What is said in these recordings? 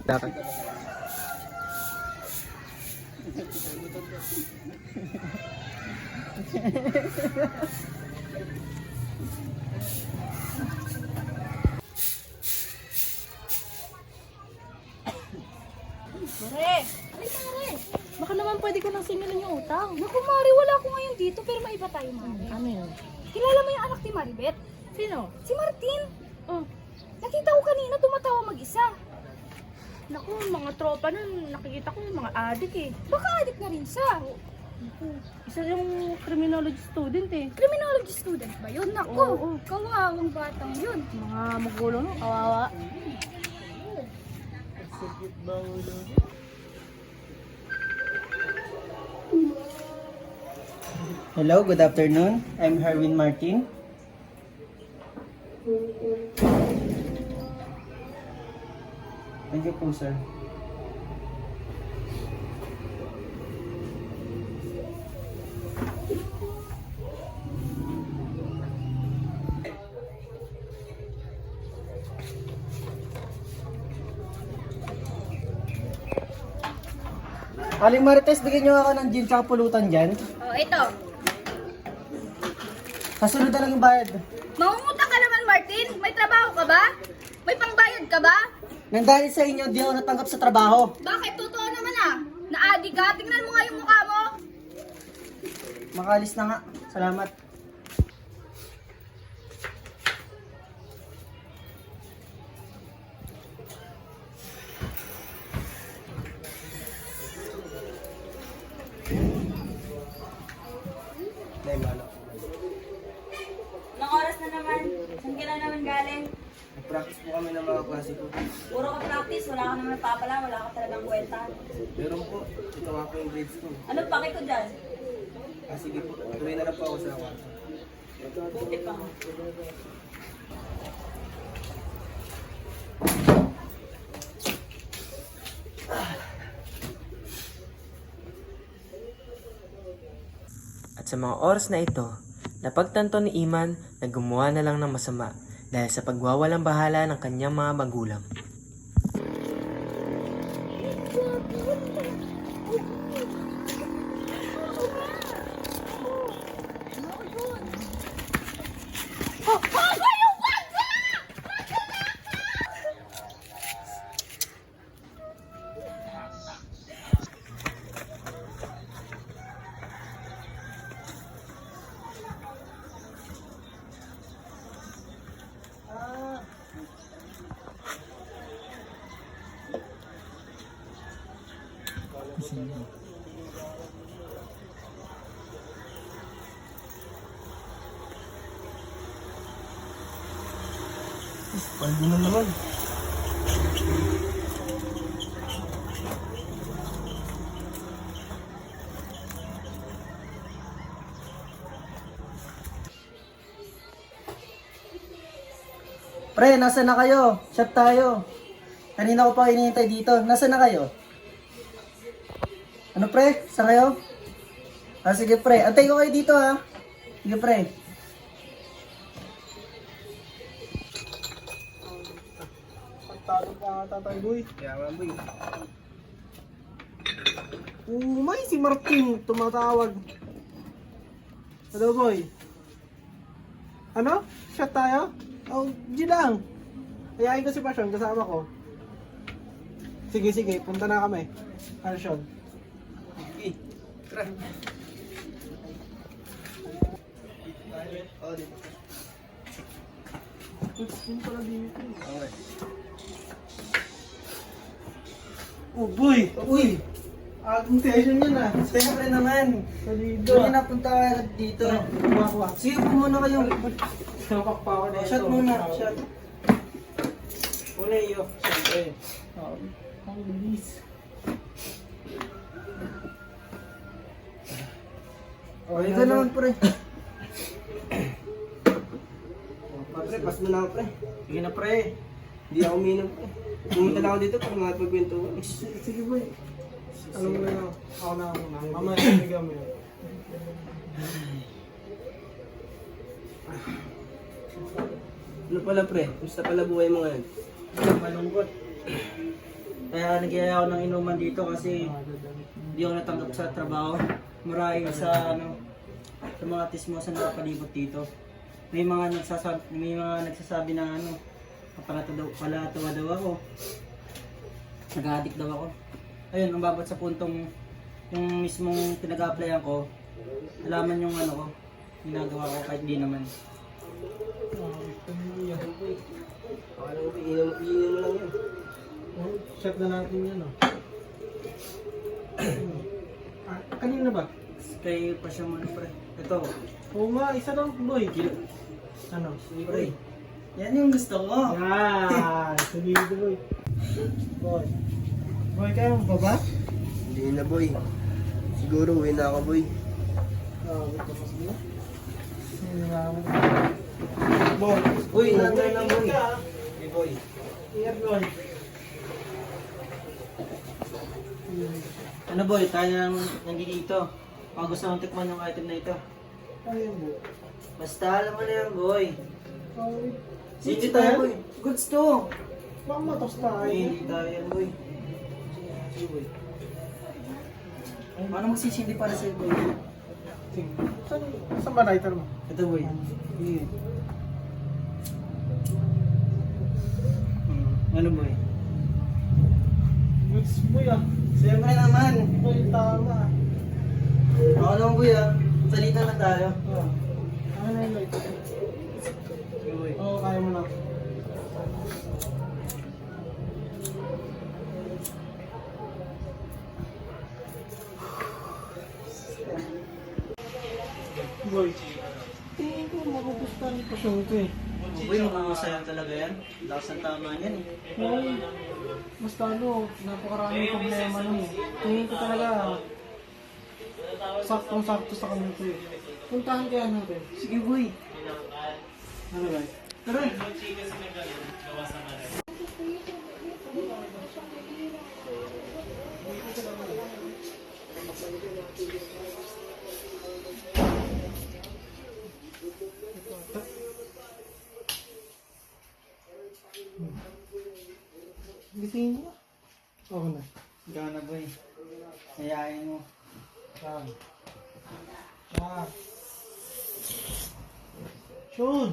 Dapat. Mare! Ay, Mare! Baka naman pwede ko nang singilin yung utang. Naku, Mare, wala ako ngayon dito, pero maiba tayo, Mare. Ano yun? Kilala mo yung anak ni Maribet? Sino? Si Martin. Oh. Nakita ko kanina, tumatawa mag-isa. Naku, mga tropa nun, nakikita ko yung mga adik eh. Baka adik na rin siya. Isa yung criminology student eh. Criminology student ba yun? Naku, Oo. kawawang batang yun. Mga magulo no, kawawa. Hello, good afternoon. I'm Herwin Martin. Thank you po, sir. Aling Marites, bigyan niyo ako ng gin tsaka pulutan dyan. Oh, ito. Kasunod na lang yung bayad. Mangungutang ka naman, Martin. May trabaho ka ba? May pangbayad ka ba? Nang dahil sa inyo, di ako natanggap sa trabaho. Bakit? Totoo naman ah. Naadi ka. Tingnan mo nga yung mukha mo. Makalis na nga. Salamat. Ilang oras na naman? Saan ka na naman galing? Nag-practice po kami ng mga klase ko. Puro ka practice, wala ka naman papala, wala ka talagang kwenta. Pero po, ito nga po yung grades ko. Anong paki ko dyan? Sige po, tuloy na lang po ako sa kwarto. Buti pa nga. At sa mga oras na ito, napagtanto ni Iman na gumawa na lang ng masama dahil sa pagwawalang bahala ng kanyang mga magulang. Paldo na naman. Pre, nasa na kayo? Shot tayo. Kanina ko pa hinihintay dito. Nasa na kayo? Ano pre? Saan kayo? Ah, sige pre. Antay ko kayo dito ha. Sige pre. Pagtalo pa nga tatay boy. Kaya nga boy. May si Martin tumatawag. Hello boy. Ano? Shot tayo? Oh, di lang. Ayayin ko si Passion, kasama ko. Sige, sige, punta na kami. Passion. Sige, tara. Oh, dito. Yung pala dito. Okay. Oh boy! Uy! Agong session yan ah. Siyempre naman. Salido. Hindi napunta ka dito. Sige po muna kayo. Napak pa ako dito. Shot muna. Shot. Muna iyo. Siyempre. Ang bilis. Okay ka naman pre. Pre, pas mo na ako pre. Sige na pre. Hindi ako uminom pre. Pumunta lang ako dito para mga pagkwentuhan. Sige boy. Alam mo na ako na ako na. Mamaya, bigyan mo yun. Ano pala pre? Gusto pala buhay mo ngayon? Malungkot. Kaya nagyaya ako ng inuman dito kasi hindi ako natanggap sa trabaho. Marahil sa sa mga tismosan na palibot dito. May mga nagsasabi na palatawa daw ako. Nag-addict daw ako. Ayun, umabot sa puntong yung mismong pinag-a-applyan ko, alaman yung ko, ginagawa ko kahit di naman. Iinom mo lang yun. Check na natin yan, oh. Kanina ba? Kay Pasya mo pre. Ito, Oo nga, isa lang, boy. Ano? pre. Yan yung gusto ko. Yan! Sulido, boy. Boy. Boy, kaya mo ba ba? Hindi na boy. Siguro uwi na ako boy. Wait ko pa sige. Hindi nga ako. Boy. Uy, nandiyan lang boy. Hey boy. Ingat, boy. Ano boy, tayo lang nandito. Baka gusto mong tikman yung item na ito. Ayun, boy. Basta alam mo na yan boy. Ay, Sige tayo boy. Goods to. baka matos tayo. Hindi tayo yan boy. Sige boy. Paano magsisindi para sa'yo boy? Sige. Saan ba lighter mo? Ito boy. Sige. Ano boy? Goods, boy, ah. Siyempre naman. Boy, tama. Ako naman boy salita na tayo. Oh. Ano na yung lighter? Sige boy. Oo, kaya mo na. Boy, tingin ko magugustuhan ni Pasyong ito eh. Boy, makakasayang talaga yan. Lakas ng tama niyan eh. Boy, basta napakaraming problema nun eh. Tingin ko talaga, saktong-sakto sa kanya ito eh. Puntahan kaya natin. Sige boy. Ano ba? Tara. Gisingin mo? Oo na. Ikaw na boy. Hayain mo. Saan? Sean!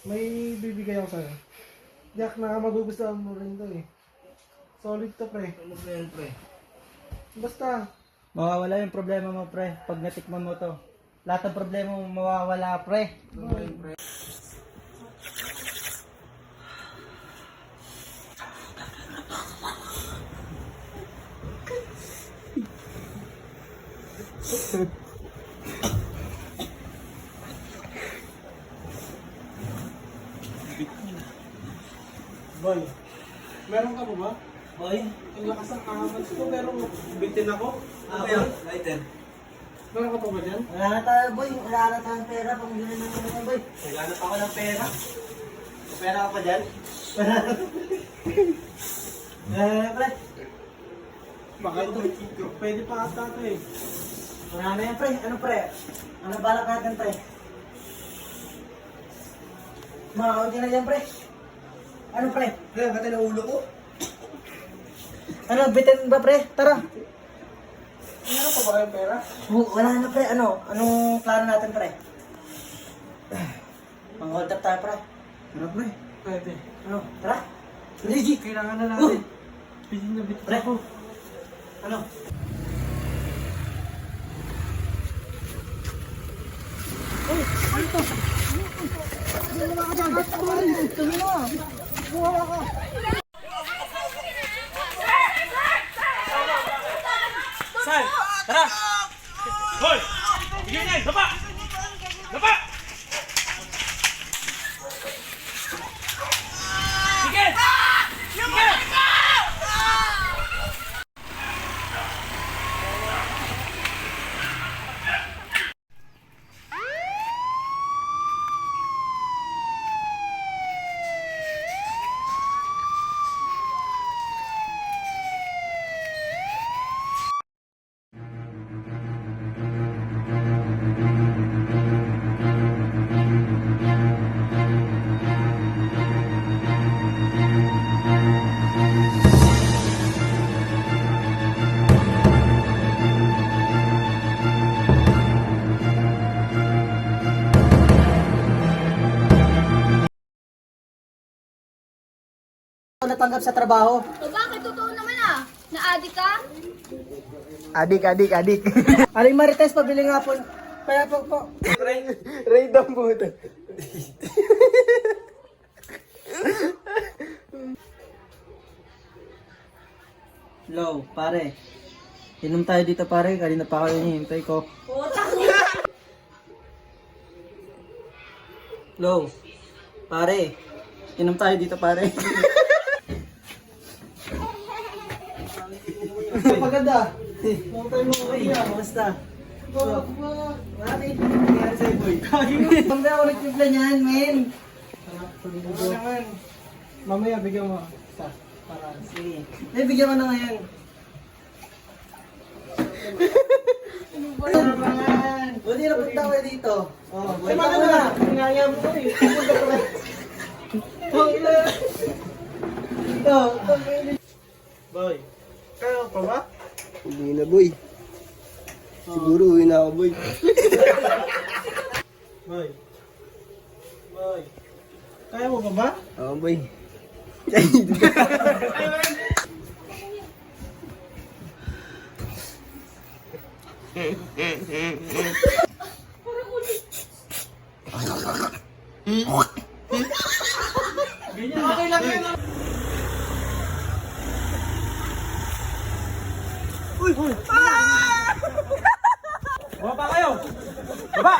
May bibigay ako sa'yo. Jack, magugustuhan mo rin to eh. Solid to, pre. Ano ba yan pre? Basta, Mawawala yung problema mo pre pag natikman mo to. Lahat ng problema mo mawawala pre. boy, meron ka ba? Boy, Ang lakas ng ahas ko, pero bitin ako. boy, lighter. Meron ka pa ba dyan? Wala na tayo boy, wala na tayong pera pang bilhin ng mga boy. Naghanap ako ng pera. May pera ka pa dyan? Pre, Baka ito, pwede pa ata ito eh. marami yan pre. Ano pre? Ano balak natin pre? Makakaunti na dyan pre. Ano pre? Pre, kata na ulo ko. Ano, bitin ba pre? Tara. Meron pa ba kayong pera? Wala na pre, anong plano natin pre? Mang-hold up tayo pre. Ano pre? Pwede. Ano, tara. Sige, kailangan na natin. Bitin na bitin Pre. ako. Ano? Hoy! Bigyan niya! Dapa! Dapa! Sige! Sige! ako natanggap sa trabaho. O bakit totoo naman ah? Na-addict ka? Adik. Aling Marites, pabili nga po. Kaya po. Raid ang puto. Low, pare. Inom tayo dito pare, kanina pa kayo hinihintay ko. Low, pare. Inom tayo dito pare. Paganda. Huwag tayo mga kaya, basta. Bakit? Nangyari sa'yo, boy. Mamaya ako nagpipla niyan, men. Ano naman? Mamaya bigyan mo. Isa. Para. Sige. Bigyan mo na ngayon. Buti na punta ko dito. Oh, boy. Ano na? Ngaya mo ko eh. Ito. Boy. Kaya pa ba? Hindi na, boy. Siguro uwi na ako, boy. Boy. Boy. Kaya mo pa ba? Oo, boy. Okay lang yan. Uy! Baba kayo! Baba!